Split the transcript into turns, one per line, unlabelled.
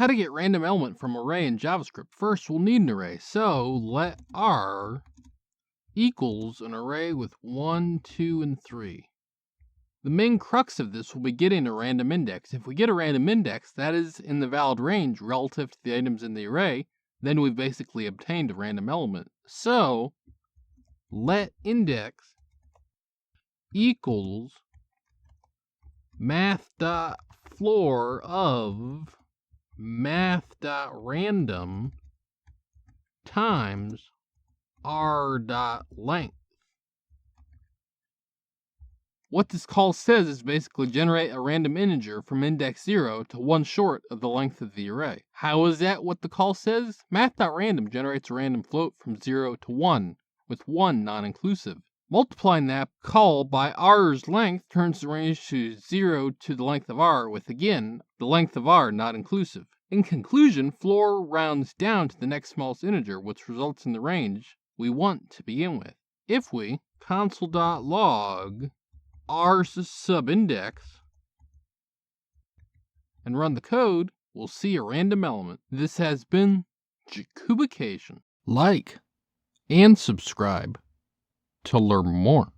How to get random element from array in JavaScript. First, we'll need an array. So let R equals an array with 1, 2, and 3. The main crux of this will be getting a random index. If we get a random index that is in the valid range relative to the items in the array, then we've basically obtained a random element. So let index equals math.floor of math.random times r.length. What this call says is basically generate a random integer from index 0 to 1 short of the length of the array. How is that what the call says? Math.random generates a random float from 0 to 1, with 1 non-inclusive. Multiplying that call by r's length turns the range to 0 to the length of r, with again, the length of r not inclusive. In conclusion, floor rounds down to the next smallest integer, which results in the range we want to begin with. If we console.log r subindex and run the code, we'll see a random element. This has been Jakubication. Like and subscribe to learn more.